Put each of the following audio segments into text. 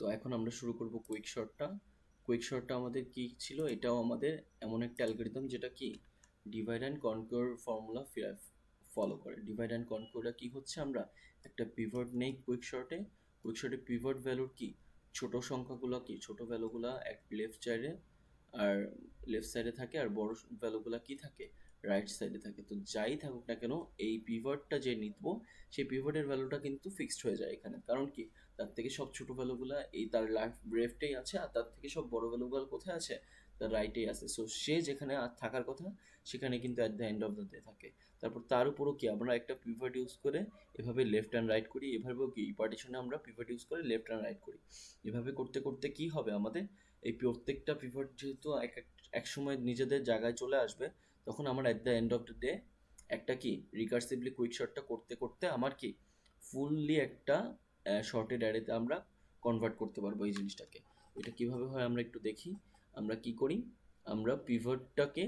তো এখন আমরা শুরু করব কুইক শর্টটা। কুইক শর্টটা আমাদের কি ছিল? এটাও আমাদের এমন একটা অ্যালগরিদম যেটা কি divide and conquer formula follow করে। ডিভাইড অ্যান্ড কনক্যুরটা কি হচ্ছে, আমরা একটা পিভট নেই কুইক শর্টে। কুইক শর্টে পিভট ভ্যালুর কি ছোট সংখ্যাগুলো কি ছোট ভ্যালুগুলো এক লেফট সাইডে থাকে, আর বড় ভ্যালুগুলো কি থাকে রাইট সাইডে থাকে। তো যাই থাকুক না কেন, এই পিভটটা যে নিতব সেই পিভটের ভ্যালুটা কিন্তু ফিক্সড হয়ে যায় এখানে। কারণ কি, তার থেকে সব ছোট ভ্যালুগুলো এই তার লেফটেই আছে, আর তার থেকে সব বড় ভ্যালুগুলো কোথায় আছে, তার রাইটেই আছে। সো সে যেখানে থাকার কথা সেখানে কিন্তু at the end of the day থাকে। তারপর তার উপরও কি আমরা একটা পিভট ইউজ করে এভাবে লেফট অ্যান্ড রাইট করি, এভাবেও কি পার্টিশনে আমরা পিভট ইউজ করে লেফট অ্যান্ড রাইট করি। এভাবে করতে করতে কি হবে আমাদের, এই প্রত্যেকটা পিভট যেহেতু এক সময় নিজেদের জায়গায় চলে আসবে, তখন আমার at the end of the day একটা কি রিকার্সিভলি কুইক শর্টটা করতে করতে আমার কি ফুললি একটা শর্টেড অ্যারেতে আমরা কনভার্ট করতে পারবো এই জিনিসটাকে। এটা কিভাবে হয় আমরা একটু দেখি। আমরা কি করি, আমরা পিভটটাকে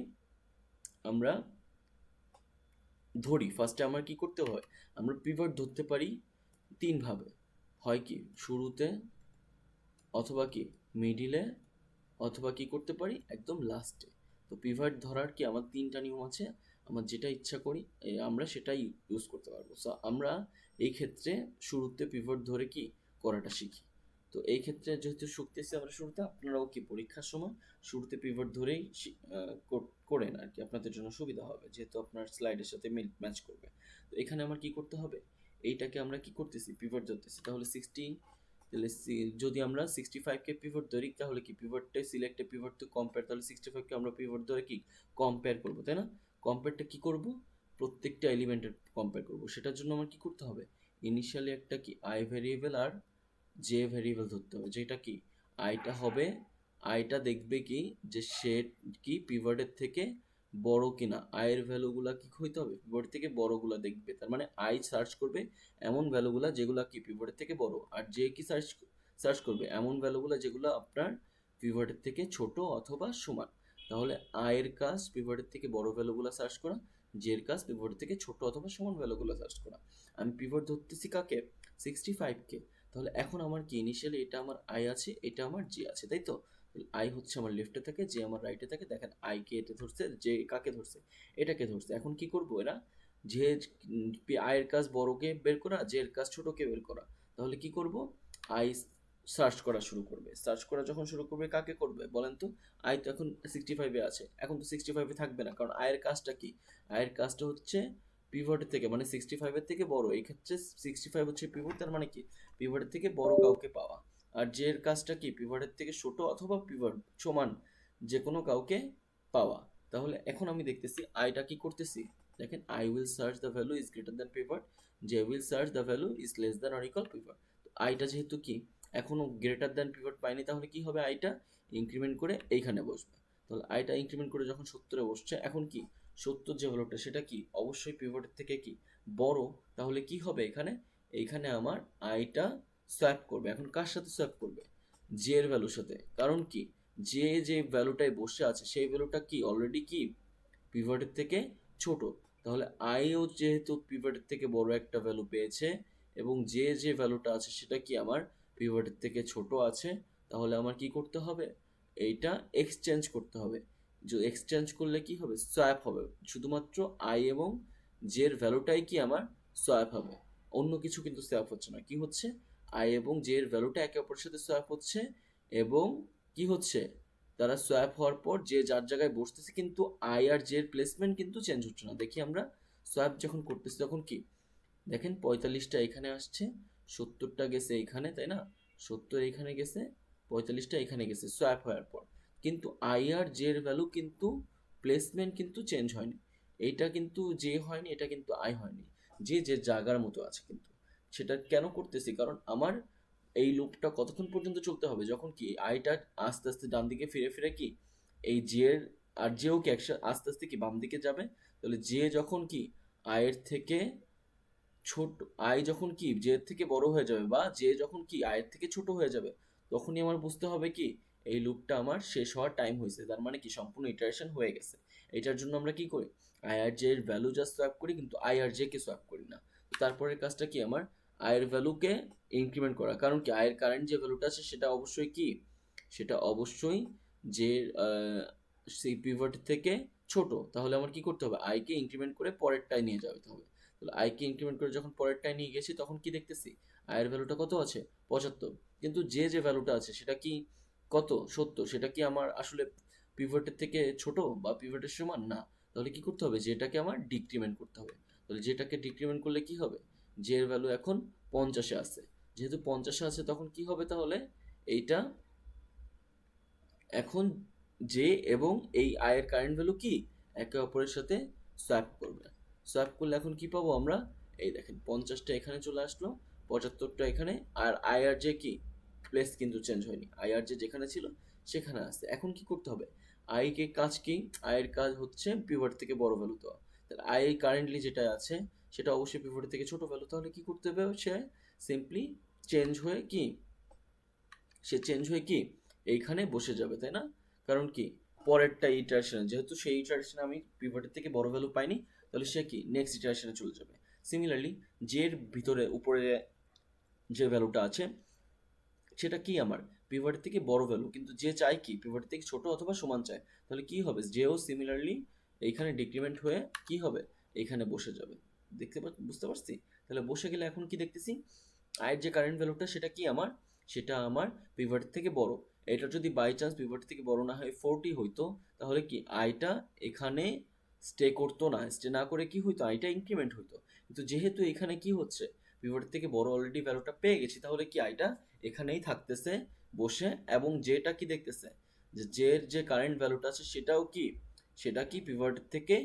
আমরা ধরি। ফার্স্টে আমার কি করতে হয়, আমরা পিভট ধরতে পারি তিনভাবে। হয় কি শুরুতে, অথবা কি মিডিলে, অথবা কি করতে পারি একদম লাস্টে। তো পিভট ধরার কি আমার তিনটা নিয়ম আছে, আমার যেটা ইচ্ছা করি আমরা সেটাই ইউজ করতে পারবো। সো আমরা এই ক্ষেত্রে শুরুতে পিভট ধরে কি করাটা শিখি। তো এই ক্ষেত্রে যেহেতু শিখতেছি আমরা শুরুতে, আপনারাও কি পরীক্ষার সময় শুরুতে পিভট ধরেই করেন আর কি, আপনাদের জন্য সুবিধা হবে, যেহেতু আপনার স্লাইডের সাথে ম্যাচ করবে। তো এখানে আমার কি করতে হবে, এইটাকে আমরা কি করতেছি পিভট ধরতেছি, তাহলে তাহলে যদি আমরা 65কে পিভট ধরি, তাহলে কি পিভটটা সিলেক্টে পিভট টু কম্পেয়ার, তাহলে 65কে আমরা পিভট ধরে কি কম্পেয়ার করবো, তাই না? কম্পেয়ারটা কি করব, প্রত্যেকটা এলিমেন্টের কম্পেয়ার করব। সেটার জন্য আমার কি করতে হবে, ইনিশিয়ালি একটা কি আই ভেরিয়েবল আর জে ভেরিয়েবল ধরতে হবে, যেটা কি আইটা হবে, আইটা দেখবে কি যে সে কি পিভটের থেকে বড় কিনা, আয়ের ভ্যালুগুলা কি হইতে হবে পিভট থেকে বড়গুলা দেখবে। তার মানে আই সার্চ করবে এমন ভ্যালুগুলা যেগুলা কি পিভটের থেকে বড়, আর যে কি সার্চ করবে এমন ভ্যালুগুলা যেগুলো আপনার পিভটের থেকে ছোট অথবা সমান। তাহলে আয়ের কাজ পিভটের থেকে বড় ভ্যালুগুলা সার্চ করা, জের কাজ পিভটের থেকে ছোট অথবা সমান ভ্যালুগুলো সার্চ করা। আমি পিভট ধরতেছি কাকে, 65কে। তাহলে এখন আমার কি ইনিশিয়ালি এটা আমার আই আছে, এটা আমার জে আছে, তাই তো? আই হচ্ছে আমার লেফটে থাকে, জে আমার রাইটে থাকে। দেখেন আই কে এটা ধরছে, জে কাকে ধরছে, এটাকে ধরছে। এখন কি করব, এরা যে আয়ের কাজ বড়কে বের করা, জের কাজ ছোটকে বের করা। তাহলে কি করব, আই সার্চ করা শুরু করবে। সার্চ করা যখন শুরু করবে কাকে করবে বলেন তো, আই তো এখন 65-এ আছে, এখন তো 65-এ থাকবে না, কারণ আয়ের কাজটা কি, আয়ের কাজটা হচ্ছে পিভটের থেকে মানে 65-এর থেকে বড়। এই ক্ষেত্রে 65 হচ্ছে পিভট, তার মানে কি পিভটের থেকে বড় কাউকে পাওয়া। আর জে এর কাজটা কি পিভটের থেকে ছোট অথবা পিভট সমান যে কোনো কাউকে পাওয়া। তাহলে এখন আমি দেখতেছি আইটা কি করতেছি, দেখেন I will search the value is greater than pivot, J will search the value is less than or equal pivot. তো আইটা যেহেতু কি এখনো গ্রেটার দ্যান পিভট পাইনি, তাহলে কি হবে, আইটা ইনক্রিমেন্ট করে এইখানে বসবে। তাহলে আইটা ইনক্রিমেন্ট করে যখন 70-এ বসছে, এখন কি 70 যে ভ্যালুটা সেটা কি অবশ্যই পিভটের থেকে কি বড়। তাহলে কি হবে এখানে, এইখানে আমার আইটা সোয়াপ করবে। এখন কার সাথে সোয়াপ করবে, জে এর ভ্যালুর সাথে। কারণ কি যে ভ্যালুটায় বসে আছে সেই ভ্যালুটা কি অলরেডি কি পিভটের থেকে ছোট। তাহলে আইও যেহেতু পিভটের থেকে বড় একটা ভ্যালু পেয়েছে, এবং যে ভ্যালুটা আছে সেটা কি আমার পিভটের থেকে ছোট আছে, তাহলে আমার কি করতে হবে, এইটা এক্সচেঞ্জ করতে হবে। যে এক্সচেঞ্জ করলে কি হবে, সোয়াপ হবে। শুধুমাত্র আই এবং জের ভ্যালুটাই কি আমার সোয়াপ হবে, অন্য কিছু কিন্তু সোয়াপ হচ্ছে না। কি হচ্ছে, আই এবং জে এর ভ্যালুটা একে অপরের সাথে সোয়াপ হচ্ছে, এবং কি হচ্ছে, তারা সোয়াপ হওয়ার পর যে যার জায়গায় বসতেছে, কিন্তু আই আর জে এর প্লেসমেন্ট কিন্তু চেঞ্জ হচ্ছে না। দেখি আমরা সোয়াপ যখন করতেছি তখন কি, দেখেন 45টা এখানে আসছে, 70টা গেছে এখানে, তাই না? 70 এখানে গেছে, 45টা এখানে গেছে সোয়াপ হওয়ার পর, কিন্তু আই আর জে এর ভ্যালু কিন্তু প্লেসমেন্ট কিন্তু চেঞ্জ হয়নি। এইটা কিন্তু জে হয়নি, এটা কিন্তু আই হয়নি, যে জায়গার মতো আছে। কিন্তু সেটা কেন করতেছি, কারণ আমার এই লুপটা কতক্ষণ পর্যন্ত চলতে হবে, যখন কি আইটা আস্তে আস্তে ডান দিকে ফিরে ফিরে কি এই জে এর আর জেও কি একসাথে আস্তে আস্তে কি বাম দিকে যাবে। তাহলে জে যখন কি আয়ের থেকে ছোট, আই যখন কি জে থেকে বড় হয়ে যাবে, বা জে যখন কি আয়ের থেকে ছোট হয়ে যাবে, তখনই আমার বুঝতে হবে কি এই লুপটা আমার শেষ হওয়ার টাইম হয়েছে, তার মানে কি সম্পূর্ণ ইটারেশন হয়ে গেছে। এটার জন্য আমরা কি করি, আই আর জে এর ভ্যালু জাস্ট সোয়াপ করি, কিন্তু আই আর জে কে সোয়াপ করি না। তো তারপরের কাজটা কি, আমার আয়ের ভ্যালুকে ইনক্রিমেন্ট করা, কারণ কি আয়ের কারেন্ট যে ভ্যালুটা আছে সেটা অবশ্যই কি, সেটা অবশ্যই যে সেই পিভট থেকে ছোট, তাহলে আমার কি করতে হবে, আইকে ইনক্রিমেন্ট করে পরেরটায় নিয়ে যেতে হবে। তাহলে আইকে ইনক্রিমেন্ট করে যখন পরেরটায় নিয়ে গেছি তখন কি দেখতেছি, আয়ের ভ্যালুটা কত আছে 75, কিন্তু যে ভ্যালুটা আছে সেটা কি কত 70, সেটা কি আমার আসলে পিভটের থেকে ছোট বা পিভটের সমান না, তাহলে কি করতে হবে, যেটাকে আমার ডিক্রিমেন্ট করতে হবে। তাহলে যেটাকে ডিক্রিমেন্ট করলে কি হবে, যে এর ভ্যালু এখন 50-এ আছে, যেহেতু 50-এ আছে তখন কি হবে, তাহলে এইটা এখন যে এবং এই আয়ের কারেন্ট ভ্যালু কি একে অপরের সাথে সোয়াপ করবে। সোয়াপ করলে এখন কি পাবো আমরা, এই দেখেন 50টা এখানে চলে আসলো, 75টা এখানে, আর আইআর যে কি প্লেস কিন্তু চেঞ্জ হয়নি, আইআর যে যেখানে ছিল সেখানে আসছে। এখন কি করতে হবে, আই কে কাজ কি, আয়ের কাজ হচ্ছে পিভট থেকে বড় ভ্যালু দেওয়া। তাহলে আই কারেন্টলি যেটা আছে সেটা অবশ্যই পিভট থেকে ছোট ভ্যালু, তাহলে কি করতে হবে, সে সিম্পলি চেঞ্জ হয়ে কি, সে চেঞ্জ হয়ে কি এইখানে বসে যাবে, তাই না? কারণ কি পরেরটা ইটারেশন, যেহেতু সেই ইটারেশনে আমি পিভটের থেকে বড় ভ্যালু পাইনি, তাহলে সে কি নেক্সট ইটারেশনে চলে যাবে। সিমিলারলি জের ভিতরে উপরে যে ভ্যালুটা আছে সেটা কি আমার পিভটের থেকে বড় ভ্যালু, কিন্তু যে চাই কি পিভটের থেকে ছোট অথবা সমান চায়, তাহলে কি হবে, যেও সিমিলারলি এইখানে ডিক্রিমেন্ট হয়ে কি হবে, এইখানে বসে যাবে। বুঝতে পারছি? তাহলে বসে গেলে এখন কি দেখতেছি, আয়ের যে কারেন্ট ভ্যালুটা সেটা কি আমার, সেটা আমার পিভট থেকে বড়। এটা যদি বাই চান্স পিভট থেকে বড় না হয় 40 হইতো, তাহলে কি আইটা এখানে স্টে করতো না, স্টে না করে কি হইতো, আইটা ইনক্রিমেন্ট হইতো। কিন্তু যেহেতু এখানে কি হচ্ছে, পিভট থেকে বড় অলরেডি ভ্যালুটা পেয়ে গেছি, তাহলে কি আইটা এখানেই থাকতেছে বসে, এবং যেটা কি দেখতেছে যে জের যে কারেন্ট ভ্যালুটা আছে সেটাও কি, সেটা কি পিভট থেকে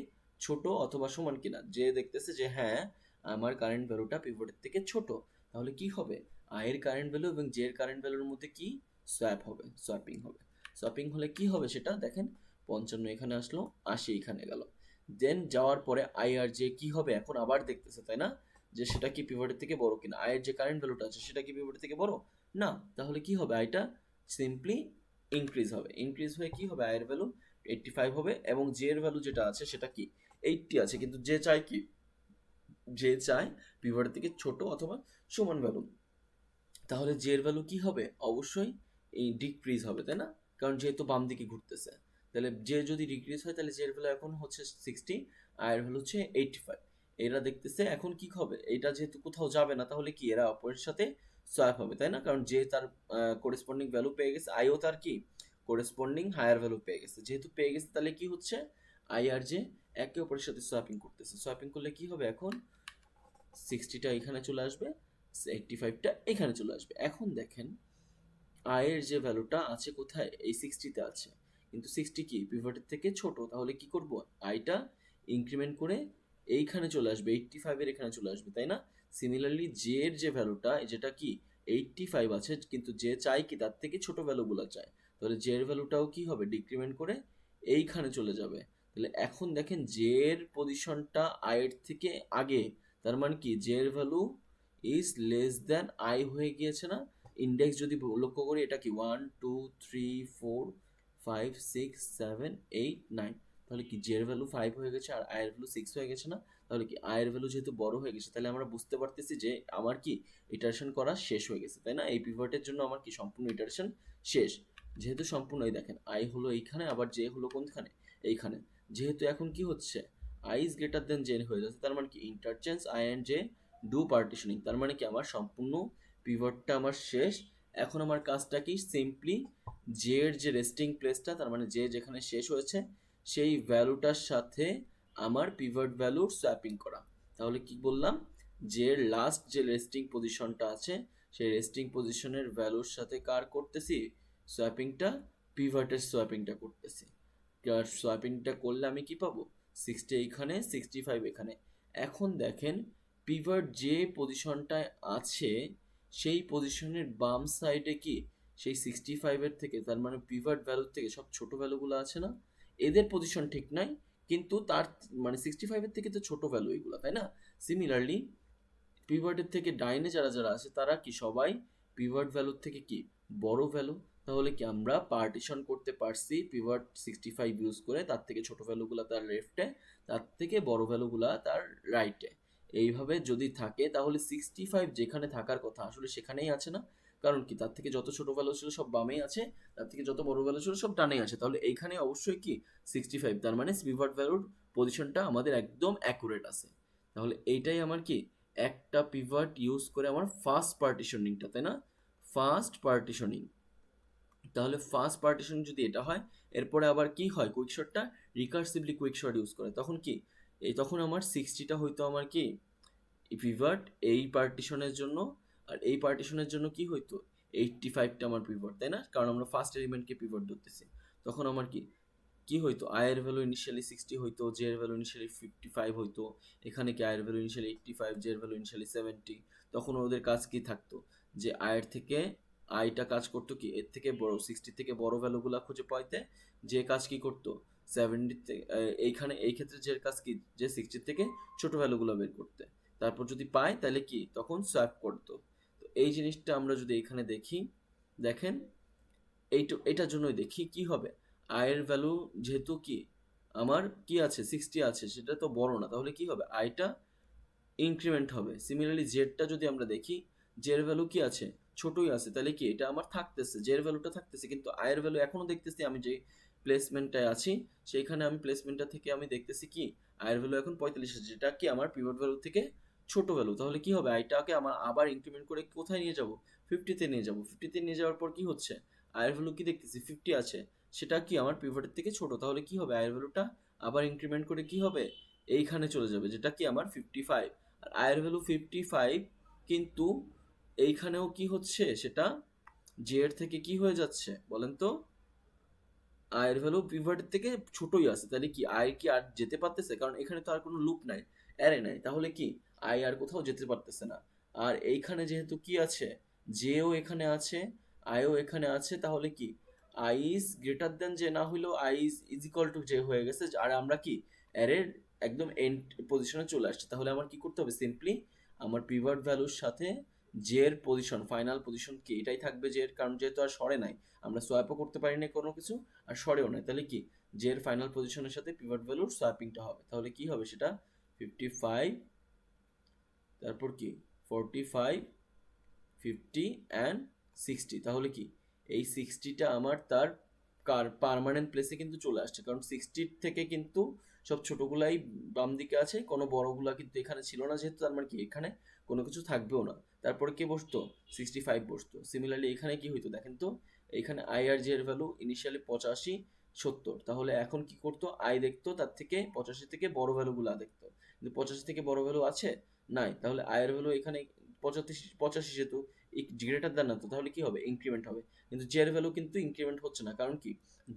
ছোট অথবা সমান কিনা, যে দেখতেছে যে হ্যাঁ আমার কারেন্ট ভ্যালুটা পিভটের থেকে ছোট, তাহলে কি হবে, আয়ের কারেন্ট ভ্যালু এবং জের কারেন্ট ভ্যালুর মধ্যে কি সোয়াপ হবে, সোয়াপিং হবে। সোয়াপিং হলে কি হবে সেটা দেখেন, 55 এখানে আসলো, 80 এখানে গেল। দেন যাওয়ার পরে আই আর জে কি হবে, এখন আবার দেখতেছে তাই না, যে সেটা কি পিভটের থেকে বড় কিনা, আয়ের যে কারেন্ট ভ্যালুটা আছে সেটা কি পিভটের থেকে বড় না, তাহলে কি হবে, আইটা সিম্পলি ইনক্রিজ হবে, ইনক্রিজ হয়ে কি হবে, আয়ের ভ্যালু 85 হবে, এবং জে এর ভ্যালু যেটা আছে সেটা কি 80 আছে, কিন্তু যে চাই কি, যে চায় পিভটের থেকে ছোট অথবা সমান ভ্যালু, তাহলে জে এর ভ্যালু কি হবে, অবশ্যই এই ডিক্রিজ হবে, তাই না? কারণ যেহেতু বাম দিকে ঘুরতেছে, তাহলে জে যদি ডিক্রিজ হয় তাহলে জে এর ভ্যালু এখন হচ্ছে 60, আর এর ভ্যালু হচ্ছে 85। এরা দেখতেছে এখন কি হবে, এটা যেহেতু কোথাও যাবে না, তাহলে কি এরা অপরের সাথে সোয়াপ হবে, তাই না? কারণ যে তার করেসপন্ডিং ভ্যালু পেয়ে গেছে, আইও তার কি করেসপন্ডিং হায়ার ভ্যালু পেয়ে গেছে, যেহেতু পেয়ে গেছে তাহলে কি হচ্ছে, আই আর জে একে অপরের সাথে সোয়াপিং করতেছে। সোয়াপিং করলে কি হবে, এখন 60টা এখানে চলে আসবে, 85টা এখানে চলে আসবে। এখন দেখেন আয়ের যে ভ্যালুটা আছে কোথায়, এই 60তে আছে, কিন্তু 60 কি পিভটের থেকে ছোট, তাহলে কি করব, আইটা ইনক্রিমেন্ট করে এইখানে চলে আসবে, 85 এর এখানে চলে আসবে, তাই না? সিমিলারলি জে এর যে ভ্যালুটা যেটা কি 85 আছে, কিন্তু যে চাই কি তার থেকে ছোট ভ্যালুগুলো চায়, তাহলে জে এর ভ্যালুটাও কি হবে, ডিক্রিমেন্ট করে এইখানে চলে যাবে। তাহলে এখন দেখেন জে এর পজিশনটা আয়ের থেকে আগে, তার মানে কি জে এর value is less than I হয়ে গিয়েছে না? ইন্ডেক্স যদি লক্ষ্য করি, এটা কি 1 2 3 4 5 6 7 8 9, তাহলে কি জে এর ভ্যালু 5 হয়ে গেছে আর আই এর ভ্যালু 6 হয়ে গেছে না? তাহলে কি আই এর ভ্যালু যেহেতু বড় হয়ে গেছে, তাহলে আমরা বুঝতে পারতেছি যে আমার কি ইটারেশন করা শেষ হয়ে গেছে, তাই না? এই পিভটের জন্য আমার কি সম্পূর্ণ ইটারেশন শেষ। যেহেতু সম্পূর্ণ, এই দেখেন আই হলো এইখানে, আবার জে হলো কোনখানে, এইখানে। যেহেতু এখন কি হচ্ছে, i is greater than j হয়ে যাচ্ছে, তার মানে কি interchange i and j do partitioning, তার মানে কি আমার সম্পূর্ণ পিভটটা আমার শেষ। এখন আমার কাজটা কি, সিম্পলি জে এর যে রেস্টিং প্লেসটা, তার মানে জে যেখানে শেষ হয়েছে সেই ভ্যালুটার সাথে আমার পিভট ভ্যালুর সোয়াপিং করা। তাহলে কি বললাম, যে লাস্ট যে রেস্টিং পজিশনটা আছে সেই রেস্টিং পজিশনের ভ্যালুর সাথে কার করতেছি সোয়াপিংটা, পিভটের সোয়াপিংটা করতেছি। আর সোয়াপিংটা করলে আমি কি পাবো, 60 এখানে 65 এখানে। এখন দেখেন পিভট যে পজিশনটায় আছে সেই পজিশনের বাম সাইডে কি সেই 65-এর থেকে, তার মানে পিভট ভ্যালুর থেকে সব ছোট ভ্যালুগুলো আছে না, এদের পজিশন ঠিক নাই, কিন্তু তার মানে 65-এর থেকে তো ছোট ভ্যালু এগুলো, তাই না? সিমিলারলি পিভটের থেকে ডাইনে যারা যারা আছে তারা কি সবাই পিভট ভ্যালুর থেকে কি বড় ভ্যালু, তাহলে কি আমরা পার্টিশন করতে পারছি পিভট 65 ইউজ করে, তার থেকে ছোট ভ্যালুগুলো তার লেফটে, তার থেকে বড় ভ্যালুগুলো তার রাইটে। এইভাবে যদি থাকে তাহলে 65 যেখানে থাকার কথা আসলে সেখানেই আছে না, কারণ কি তার থেকে যত ছোট ভ্যালু ছিল সব বামেই আছে, তার থেকে যত বড় ভ্যালু ছিল সব ডানেই আছে, তাহলে এইখানে অবশ্যই কি 65, তার মানে পিভট ভ্যালুর পজিশনটা আমাদের একদম অ্যাকুরেট আছে। তাহলে এইটাই আমার কি একটা পিভট ইউজ করে আমার ফার্স্ট পার্টিশনিংটা, তাই না, ফার্স্ট পার্টিশনিং। তাহলে ফার্স্ট পার্টিশন যদি এটা হয়, এরপরে আবার কি হয়, কুইকশটটা রিকার্সিভলি কুইকশট ইউজ করে, তখন কি তখন আমার 60টা হয়তো আমার কি পিভট এই পার্টিশনের জন্য, আর এই পার্টিশনের জন্য কি হইতো 85টা আমার পিভট, তাই না, কারণ আমরা ফার্স্ট এলিমেন্টকে পিভট ধরতেছি। তখন আমার কি কি হইতো, আয়ের ভ্যালু ইনিশিয়ালি 60 হইতো, জে এর ভ্যালু ইনিশিয়ালি 55 হইতো, এখানে কি আয়ের ভ্যালু ইনিশিয়ালি 85, জে এর ভ্যালু ইনিশিয়ালি 70। তখন ওদের কাজ কি থাকতো, যে আয়ের থেকে আইটা কাজ করতো কি এর থেকে বড় 60 থেকে বড় ভ্যালুগুলা খুঁজে পাইতে, যে কাজ কি করতো 70 থেকে এইখানে এই ক্ষেত্রে যে কাজ কি যে 60 থেকে ছোট ভ্যালুগুলো বের করতে, তারপর যদি পায় তাহলে কি তখন সোয়াপ করতো। তো এই জিনিসটা আমরা যদি এখানে দেখি, দেখেন এইটার জন্যই দেখি কি হবে, আয়ের ভ্যালু যেহেতু কি আমার কি আছে 60 আছে, সেটা তো বড় না, তাহলে কি হবে আইটা ইনক্রিমেন্ট হবে। সিমিলারলি জেডটা যদি আমরা দেখি, জের ভ্যালু কি আছে ছোটই আছে, তাহলে কি এটা আমার থাকতেছে, জের ভ্যালুটা থাকতেছে, কিন্তু আয়ের ভ্যালু এখনো দেখতেছি আমি যে প্লেসমেন্টটায় আছি সেইখানে আমি প্লেসমেন্টটা থেকে আমি দেখতেছি কি আয়ের ভ্যালু এখন 45 আছে, যেটা কি আমার পিভট ভ্যালু থেকে ছোট ভ্যালু। তাহলে কি হবে আইটাকে আমার আবার ইনক্রিমেন্ট করে কোথায় নিয়ে যাব, 50তে নিয়ে যাব। 50তে নিয়ে যাওয়ার পর কি হচ্ছে, আয়ের ভ্যালু কি দেখতেছি 50 আছে, সেটা কি আমার পিভটের থেকে ছোট, তাহলে কি হবে আয়ের ভ্যালুটা আবার ইনক্রিমেন্ট করে কি হবে এইখানে চলে যাবে, যেটা কি আমার 55। আর আয়ের ভ্যালু 55, কিন্তু এইখানেও কি হচ্ছে সেটা জে এর থেকে কি হয়ে যাচ্ছে বলেন তো, আয়ের ভ্যালু পিভটের থেকে ছোটই আছে, তাহলে কি আয় কি আর যেতে পারতেছে, কারণ এখানে তো আর কোনো লুপ নাই, অ্যারে নাই, তাহলে কি আয় আর কোথাও যেতে পারতেছে না। আর এইখানে যেহেতু কি আছে, জেও এখানে আছে, আয়ও এখানে আছে, তাহলে কি I is greater than J না হইলেও I is equal two J হয়ে গেছে, আর আমরা কি অ্যারের একদম এন্ড পজিশনে চলে আসছে। তাহলে আমার কি করতে হবে, সিম্পলি আমার পিভট ভ্যালুর সাথে জে এর পজিশন, ফাইনাল পজিশন কি এটাই থাকবে জে এর, কারণ যেহেতু আর সরে নাই, আমরা সোয়াপও করতে পারি না কোনো কিছু, আর সরেও নাই, তাহলে কি জে এর ফাইনাল পজিশনের সাথে পিভট ভ্যালুর সোয়াপিংটা হবে। তাহলে কি হবে সেটা 55, তারপর কি 45, 50 অ্যান্ড 60। তাহলে কি এই 60টা আমার তার পার্মানেন্ট প্লেসে কিন্তু চলে আসছে, কারণ 60 থেকে কিন্তু সব ছোটগুলাই বাম দিকে আছে, কোনো বড়গুলা কিন্তু এখানে ছিল না, যেহেতু তার মানে কি এখানে কোনো কিছু থাকবেও না। তারপরে কে বসতো 65 বসতো। সিমিলারলি এখানে কি হইতো দেখেন তো, এখানে আই আর জে এর ভ্যালু ইনিশিয়ালি 85, 70, তাহলে এখন কি করতো আই দেখতো তার থেকে 85 থেকে বড় ভ্যালুগুলা দেখতো, কিন্তু 85 থেকে বড় ভ্যালু আছে নাই, তাহলে আয়ের ভ্যালু এখানে 85 যেহেতু গ্রেটার দ্যান না, তো তাহলে কি হবে ইনক্রিমেন্ট হবে, কিন্তু জে এর ভ্যালু কিন্তু ইনক্রিমেন্ট হচ্ছে না, কারণ কি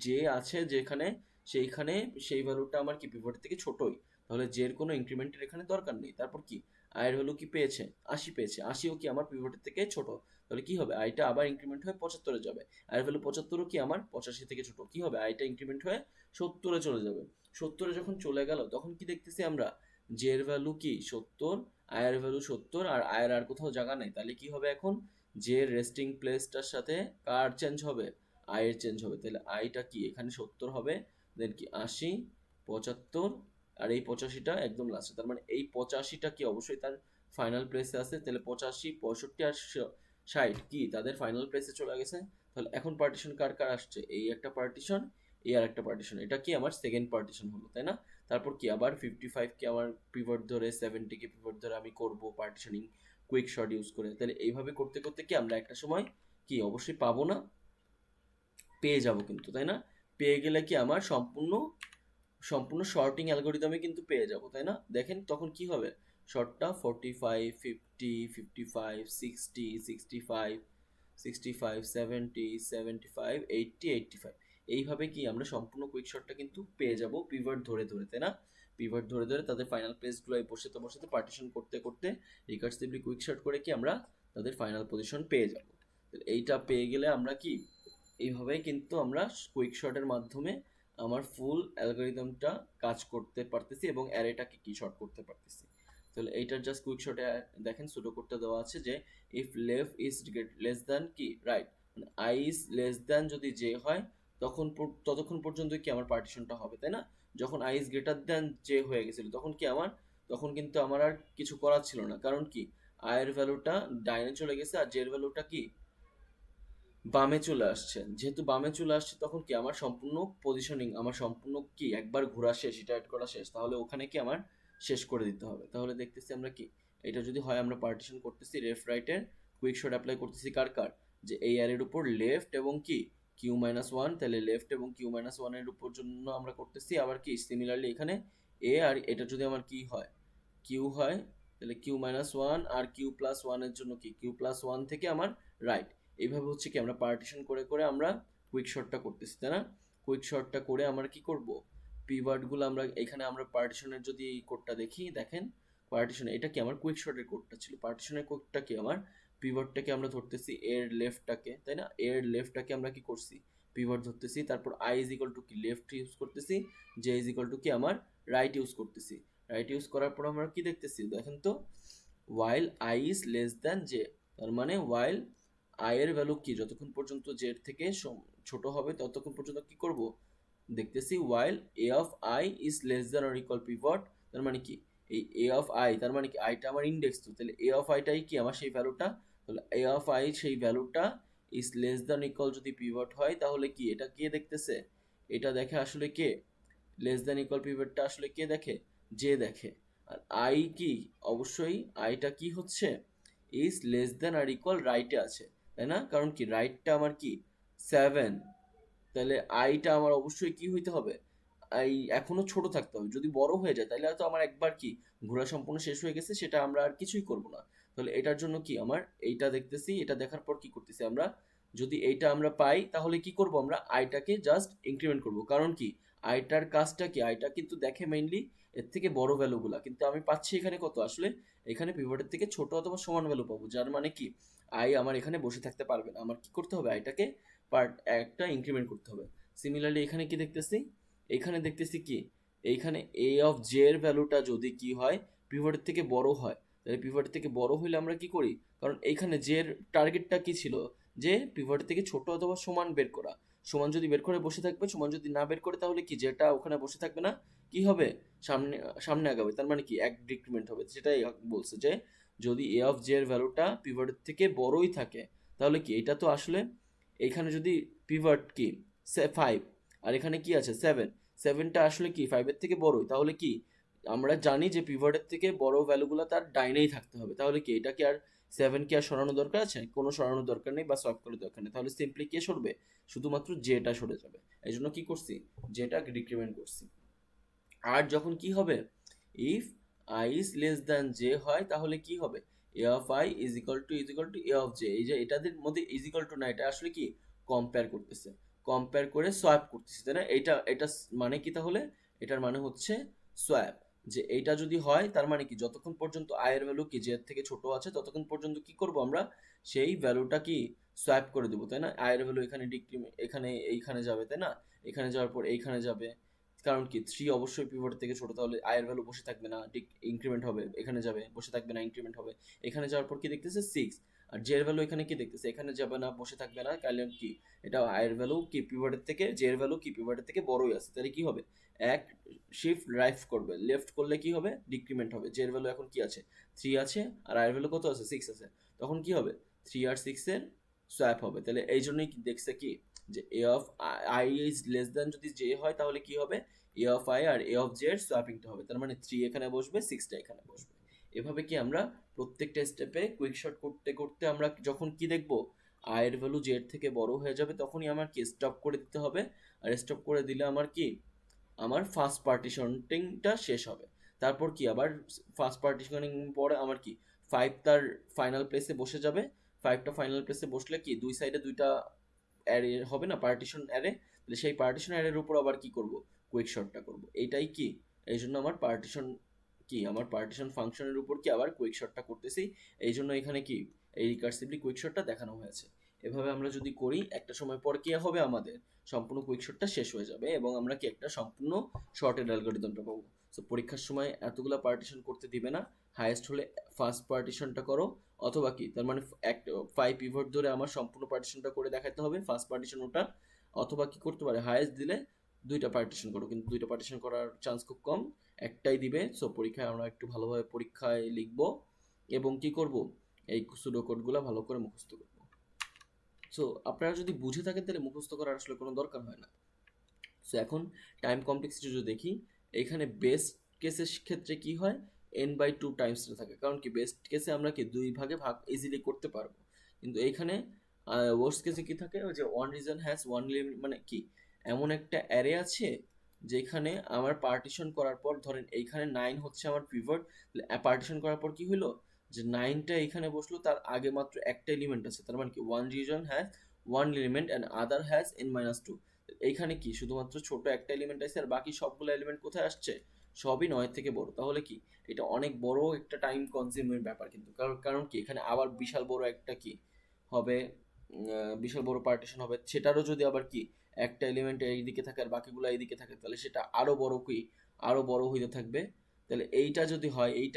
জে আছে যেখানে সেইখানে সেই ভ্যালুটা আমার কি পিভটের থেকে ছোটই, তাহলে জে এর কোনো ইনক্রিমেন্টের এখানে দরকার নেই। তারপর কি আয়ের ভ্যালু কি পেয়েছে 80 পেয়েছে, 80ও কি আমার পিভটের থেকে ছোট, তাহলে কি হবে আইটা আবার ইনক্রিমেন্ট হয়ে 75-এ যাবে, আয়ের ভ্যালু 75ও কি আমার 85 থেকে ছোট, কি হবে আইটা ইনক্রিমেন্ট হয়ে 70-এ চলে যাবে। 70-এ যখন চলে গেল তখন কি দেখতেছি আমরা, জে এর ভ্যালু কি 70, আয়ের ভ্যালু 70, আর আয়ের আর কোথাও জায়গা নেই, তাহলে কি হবে এখন যে রেস্টিং প্লেসটার সাথে কার চেঞ্জ হবে, আয়ের চেঞ্জ হবে, তাহলে আইটা কি এখানে 70 হবে, দেন কি 80, 75, আর এই 85টা একদম লাস্টে, তার মানে এই 85টা কি অবশ্যই তার ফাইনাল প্লেসে আছে, তাহলে 85, 65 আর 60 কি তাদের ফাইনাল প্লেসে চলে গেছে। তাহলে এখন পার্টিশন কার কার আসছে, এই একটা পার্টিশন, এই আর একটা পার্টিশন, এটা কি আমার সেকেন্ড পার্টিশন হলো, তাই না। তারপর কি আবার 55কে আমার পিভট ধরে, 70কে পিভট ধরে আমি করব পার্টিশনিং কুইক শর্ট ইউজ করে, তাহলে এইভাবে করতে করতে কি আমরা একটা সময় কি অবশ্যই পাবো না, পেয়ে যাব কিন্তু, তাই না। পেয়ে গেলে কি আমার সম্পূর্ণ সম্পূর্ণ শর্টিং অ্যালগোরিদমে কিন্তু পেয়ে যাব, তাই না। দেখেন তখন কি হবে, শর্টটা 45, 50, 55, 60, 65, 65, 70, 75, 80, 85, এইভাবে কি আমরা সম্পূর্ণ কুইক শটটা কিন্তু পেয়ে যাব পিভট ধরে ধরে, তাই না। পিভট ধরে ধরে তাদের ফাইনাল প্লেসগুলো বসাতে বসাতে পার্টিশন করতে করতে রিকার্সিভলি কুইক শট করে কি আমরা তাদের ফাইনাল পজিশন পেয়ে যাব। এইটা পেয়ে গেলে আমরা কি এইভাবেই কিন্তু আমরা কুইক শটের মাধ্যমে আমার ফুল অ্যালগোরিদমটা কাজ করতে পারতেছি এবং অ্যারেটাকে কি শর্ট করতে পারতেছি। তাহলে এইটার জাস্ট কুইক শটে দেখেন ছোটো করতে দেওয়া আছে যে if left is less than কি রাইট, মানে আই ইজ লেস দ্যান যদি জে হয় তখন ততক্ষণ পর্যন্ত কি আমার পার্টিশনটা হবে, তাই না। যখন I is greater than J হয়ে গেছিল তখন কি আমার তখন কিন্তু আমার আর কিছু করার ছিল না, কারণ কি আই এর ভ্যালুটা ডাইনে চলে গেছে আর জে এর ভ্যালুটা কি বামে চলে আসছে। যেহেতু বামে চলে আসছে তখন কি আমার সম্পূর্ণ পজিশনিং, আমার সম্পূর্ণ কি একবার ঘোরা শেষ, ইটারেট করা শেষ, তাহলে ওখানে কি আমার শেষ করে দিতে হবে। তাহলে দেখতেছি আমরা কি এটা যদি হয় আমরা পার্টিশন করতেছি লেফট রাইটের কুইক শর্ট অ্যাপ্লাই করতেছি কার কার, যে এই আর এর উপর লেফট এবং কি কিউ মাইনাস ওয়ান, তাহলে লেফট এবং কিউ মাইনাস ওয়ানের উপর জন্য আমরা করতেছি। আবার কি সিমিলারলি এখানে এ আর এটা যদি আমার কি হয় কিউ হয়, তাহলে কিউ মাইনাস ওয়ান আর কিউ প্লাস ওয়ানের জন্য কি কিউ প্লাস ওয়ান থেকে আমার রাইট। এইভাবে হচ্ছে কি আমরা পার্টিশন করে করে আমরা কুইক শর্টটা করতেছি, তাই না? কুইক শর্টটা করে আমরা কি করব, পিভার্টগুলো আমরা এখানে আমরা পার্টিশনের যদি এই কোডটা দেখি, দেখেন পার্টিশন এটা কি আমার কুইক শর্টের কোডটা ছিল, পার্টিশনের কোডটা কি আমার পিভটটাকে আমরা ধরতেছি এর লেফটটাকে, তাই না? এর লেফটটাকে আমরা কি করছি পিভট ধরতেছি, তারপর আই ইজ ইকুয়াল টু কি লেফট ইউজ করতেছি, জে ইজ ইকুয়াল টু কি আমার রাইট ইউজ করতেছি। রাইট ইউজ করার পর আমরা কি দেখতেছি দেখেন তো, while I is less than J, তার মানে ওয়াইল আই এর ভ্যালু কি যতক্ষণ পর্যন্ত জেড থেকে ছোট হবে ততক্ষণ পর্যন্ত কি করব দেখতেছি, while A of I is less than or equal pivot, তার মানে কি এই এ অফ আই, তার মানে কি আইটা আমার ইন্ডেক্স, তো তাহলে এ অফ আইটাই কি আমার সেই ভ্যালুটা, তাহলে এ অফ আই সেই ভ্যালুটা ইজ লেস দ্যান ইকুয়াল যদি পিভট হয় তাহলে কি এটা কে দেখতেছে, এটা দেখে আসলে কে লেস দ্যান ইকুয়াল পিভটটা আসলে কে দেখে, যে দেখে। আর আই কি অবশ্যই আইটা কি হচ্ছে is less than or equal রাইটে আছে, তাই না? কারণ কি রাইটটা আমার কি 7, তাহলে আইটা আমার অবশ্যই কি হইতে হবে, আই এখনো ছোট থাকতে হবে। যদি বড় হয়ে যায় তাহলে হয়তো আমার একবার কি ঘোরা সম্পূর্ণ শেষ হয়ে গেছে, সেটা আমরা আর কিছুই করব না। তাহলে এটার জন্য কি আমার এইটা দেখতেছি, এটা দেখার পর কি করতেছি আমরা, যদি এইটা আমরা পাই তাহলে কি করব আমরা আইটাকে জাস্ট ইনক্রিমেন্ট করব। কারণ কি আইটার কাজটা কি, আইটা কিন্তু দেখে মেইনলি এর থেকে বড় ভ্যালুগুলা, কিন্তু আমি পাচ্ছি এখানে কত আসলে, এখানে পিভটের থেকে ছোট অথবা সমান ভ্যালু পাবো, যার মানে কি আই আমার এখানে বসে থাকতে পারবে না, আমার কি করতে হবে আইটাকে পার্ট একটা ইনক্রিমেন্ট করতে হবে। সিমিলারলি এখানে কি দেখতেছি, এখানে দেখতেছি কি এইখানে এ অফ জে এর ভ্যালুটা যদি কি হয় পিভটের থেকে বড় হয়, তাহলে পিভটের থেকে বড় হইলে আমরা কি করি, কারণ এইখানে জে এর টার্গেটটা কি ছিল, যে পিভটের থেকে ছোট অথবা সমান বের করা, সমান যদি বের করে বসে থাকবে, সমান যদি না বের করে তাহলে কি যেটা ওখানে বসে থাকবে না, কি হবে সামনে সামনে আগাবে, তার মানে কি এক ডিক্রিমেন্ট হবে। সেটাই বলছে যে যদি এ অফ জে এর ভ্যালুটা পিভটের থেকে বড়ই থাকে তাহলে কি এটা তো আসলে এইখানে যদি পিভট কি 5 আর এখানে কি আছে 7, 7টা আসলে কি 5-এর থেকে বড়ই, তাহলে কি আমরা জানি যে পিভটের থেকে বড় ভ্যালুগুলো তার ডাইনেই থাকতে হবে, তাহলে কি এটা কি আর 7 কি আর সরানো দরকার আছে, কোনো সরানোর দরকার নেই বা সলভ করার দরকার নেই, তাহলে সিম্পলি কে সরবে শুধুমাত্র জেটা সরে যাবে। এই জন্য কি করছি জেটা ডিক্রিমেন্ট করছি। আর যখন কি হবে if I is less than J হয় তাহলে কি হবে A of I is equal to A of J, এই যে এটাদের মধ্যে ইজ ইকুয়াল টু না, এটা আসলে কি কম্পেয়ার করতেছে, কম্পেয়ার করে সোয়াপ করতেছে, তাই না? এটা মানে কি তাহলে এটার মানে হচ্ছে সোয়াপ, যে এইটা যদি হয় তার মানে কি যতক্ষণ পর্যন্ত আয়ের ভ্যালু কি জের থেকে ছোট আছে ততক্ষণ পর্যন্ত কি করব আমরা সেই ভ্যালুটা কি সোয়াপ করে দেবো, তাই না? আয়ের ভ্যালু এখানে এখানে এইখানে যাবে, তাই না? এখানে যাওয়ার পর এইখানে যাবে, কারণ কি 3 অবশ্যই পিভট থেকে ছোট, তাহলে আয়ের ভ্যালু বসে থাকবে না, ইনক্রিমেন্ট হবে, এখানে যাবে বসে থাকবে না, ইনক্রিমেন্ট হবে, এখানে যাওয়ার পর কি দেখতেছে 6, আর জে এর ভ্যালু এখানে কি দেখতেছে এখানে যাবে না বসে থাকবে না, কারণ কি এটা আয়ের ভ্যালু কি পিভটের থেকে জে এর ভ্যালু কি পিভটের থেকে বড়ই আছে, তাহলে কি হবে এক শিফট রাইট করবে, লেফট করলে কি হবে ডিক্রিমেন্ট হবে, জে এর ভ্যালু এখন কি আছে 3 আছে আর আয়ের ভ্যালু কত আছে 6 আছে, তখন কি হবে 3 আর 6 এর সোয়াপ হবে। তাহলে এই জন্যই দেখছে কি যে A of I is less than যদি জে হয় তাহলে কি হবে এ অফ আই আর এ অফ জে এর সোয়াপিংটা হবে, তার মানে 3 এখানে বসবে 6টা এখানে বসবে। এভাবে কি আমরা প্রত্যেকটা স্টেপে কুইক শর্ট করতে করতে আমরা যখন কি দেখব আই এর ভ্যালু জে এর থেকে বড় হয়ে যাবে তখনই আমার কি স্টপ করে দিতে হবে, আর স্টপ করে দিলে আমার কি আমার ফার্স্ট পার্টিশনটিংটা শেষ হবে। তারপর কি আবার ফার্স্ট পার্টিশনিং পরে আমার কি 5 তার ফাইনাল প্লেসে বসে যাবে, 5টা ফাইনাল প্লেসে বসলে কি দুই সাইডে দুইটা অ্যারে হবে না পার্টিশন অ্যারে, তাহলে সেই পার্টিশন অ্যারের উপর আবার কি করব কুইক শর্টটা করব, এইটাই কি এই জন্য আমার পার্টিশন কি আমার পার্টিশন ফাংশনের উপর কি আবার কুইক শর্টটা করতেছি, এই জন্য এখানে কি এই রিকার্সিভলি কুইক শর্টটা দেখানো হয়েছে। এভাবে আমরা যদি করি একটা সময় পর কি হবে আমাদের সম্পূর্ণ কুইক শর্টটা শেষ হয়ে যাবে এবং আমরা কি একটা সম্পূর্ণ শর্টেড অ্যালগরিদমটা পাবো। সো পরীক্ষার সময় এতগুলা পার্টিশন করতে দিবে না, হাইয়েস্ট হলে ফার্স্ট পার্টিশনটা করো, অথবা কি তার মানে এক 5 পিভট ধরে আমার সম্পূর্ণ পার্টিশনটা করে দেখাতে হবে ফার্স্ট পার্টিশন ওটা, অথবা কি করতে পারে হাইয়েস্ট দিলে দুইটা পার্টিশন করো, কিন্তু দুইটা পার্টিশন করার চান্স খুব কম, একটাই দিবে। সো পরীক্ষায় আমরা একটু ভালোভাবে পরীক্ষায় লিখবো এবং কি করব, এই সুডো কোডগুলো ভালো করে মুখস্থ করব। সো আপনারা যদি বুঝে থাকেন তাহলে মুখস্থ করার আসলে কোনো দরকার হয় না। সো এখন টাইম কমপ্লেক্সিটি যদি দেখি, এখানে বেস্ট কেসের ক্ষেত্রে কি হয়, n/2 টাইমসটা থাকে, কারণ কি বেস্ট কেসে আমরা কি দুই ভাগে ভাগ ইজিলি করতে পারবো, কিন্তু এইখানে ওয়ার্স্ট কেসে কি থাকে, ওই যে one reason has one limit, মানে কি এমন একটা অ্যারে আছে যেখানে আমার পার্টিশন করার পর ধরেন এইখানে 9 হচ্ছে আমার পিভট, পার্টিশন করার পর কি হলো যে 9টা এখানে বসলো, তার আগে মাত্র একটা এলিমেন্ট আছে, তার মানে কি one reason has one element and other has n-2। এইখানে কি শুধুমাত্র ছোট একটা এলিমেন্ট আছে আর বাকি সবগুলো এলিমেন্ট কোথায় আসছে, সবই 9 থেকে বড়। তাহলে কি এটা অনেক বড় একটা টাইম কনজিউমিং ব্যাপার, কিন্তু কারণ কারণ কি এখানে আবার বিশাল বড় একটা কি হবে, বিশাল বড় পার্টিশন হবে, সেটারও যদি আবার কি একটা এলিমেন্ট এইদিকে থাকে আর বাকিগুলো এইদিকে থাকে, তাহলে সেটা আরো বড় কি আরো বড় হইতে থাকবে। তাহলে এইটা যদি হয় এই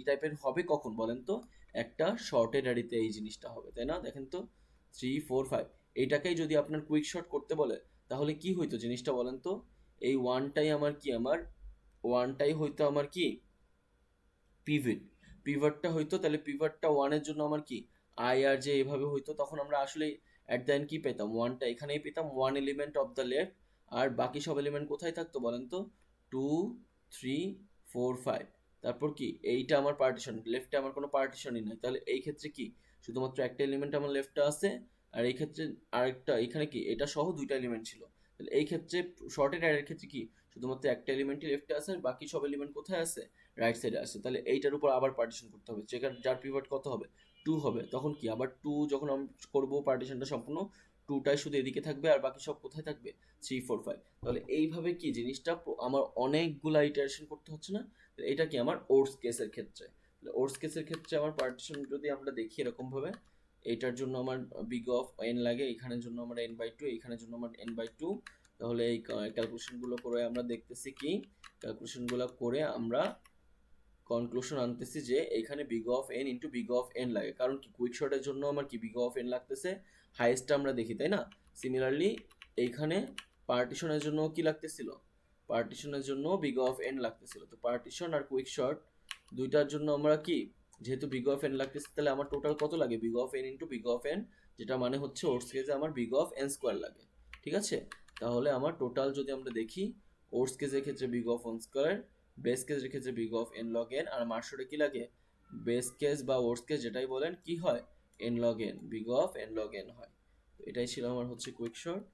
টাইপের হবে কখন বলেন তো, একটা শর্টেড অ্যারেতে এই জিনিসটা হবে, তাই না? দেখেন তো 3 4 5, এইটাকেই যদি আপনার কুইক শর্ট করতে বলে তাহলে কি হইতো জিনিসটা বলেন তো, এই ওয়ানটাই হইতো আমার কি পিভট, পিভটটা হইতো, তাহলে পিভটটা ওয়ানের জন্য আমার কি আই আর যে এভাবে হইতো, তখন আমরা আসলে অ্যাট দ্য এন্ড কি পেতাম, ওয়ানটা এখানেই পেতাম, one element of the left, আর বাকি সব এলিমেন্ট কোথায় থাকতো বলেন তো, 2 3 4 5। তারপর কি এইটা আমার পার্টিশন, লেফটে আমার কোনো পার্টিশনই নাই, তাহলে এই ক্ষেত্রে কি শুধুমাত্র একটা এলিমেন্ট আমার লেফটে আছে, আর এই ক্ষেত্রে আরেকটা এখানে কি এটা সহ দুইটা এলিমেন্ট ছিল, তাহলে এই ক্ষেত্রে শর্টেড অ্যারের ক্ষেত্রে কি শুধুমাত্র একটা এলিমেন্টই লেফটে আছে আর বাকি সব এলিমেন্ট কোথায় আছে, রাইট সাইডে আসে। তাহলে এইটার উপর আবার পার্টিশন করতে হবে, যেখানে যার পিভট কত হবে 2 হবে, তখন কি আবার 2 যখন আমি করবো পার্টিশনটা সম্পূর্ণ, 2টাই শুধু এদিকে থাকবে আর বাকি সব কোথায় থাকবে 3 4 5। তাহলে এইভাবে কি জিনিসটা আমার অনেকগুলা ইটারেশন করতে হচ্ছে না। এটা কি আমার ওর্স কেসের ক্ষেত্রে, ওর্স কেসের ক্ষেত্রে আমার পার্টিশন যদি আমরা দেখি এরকম ভাবে, এইটার জন্য আমার বিগ অফ এন লাগে, এখানের জন্য আমার n/2, এইখানের জন্য আমার n/2। তাহলে এই ক্যালকুলেশনগুলো করে আমরা দেখতেছি কি, ক্যালকুলেশনগুলো করে আমরা কনক্লুশন আনতেছি যে এখানে big of N into big of N লাগে, কারণ কি কুইক শর্টের জন্য আমার কি বিগ অফ এন লাগতেছে, হাইয়েস্টটা আমরা দেখি, তাই না? সিমিলারলি এইখানে পার্টিশনের জন্য কি লাগতেছিল, পার্টিশনের জন্য বিগ অফ এন লাগতেছিল। তো পার্টিশন আর কুইক শর্ট দুইটার জন্য আমরা কি, যেহেতু বিগ অফ এন লাগতেছে, তাহলে আমার টোটাল কত লাগে, big of N into big of N, যেটা মানে হচ্ছে ওর্স কেসে আমার বিগ অফ এন স্কোয়ার লাগে। ঠিক আছে, তাহলে আমার টোটাল যদি আমরা দেখি, ওর্স কেসের ক্ষেত্রে big of one square, best কেসের ক্ষেত্রে big of N log N, আর মার্শোরে কি লাগে, বেস কেস বা ওর্স কেস যেটাই বলেন কি হয়, N log N, big of N log N হয়। তো এটাই ছিল আমার হচ্ছে কুইক শর্ট।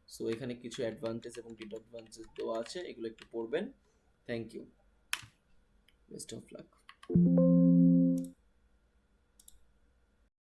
সো এখানে কিছু অ্যাডভান্টেজ এবং ডিসঅ্যাডভান্টেজ দেওয়া আছে, এগুলো একটু পড়বেন। Thank you, best of lakh.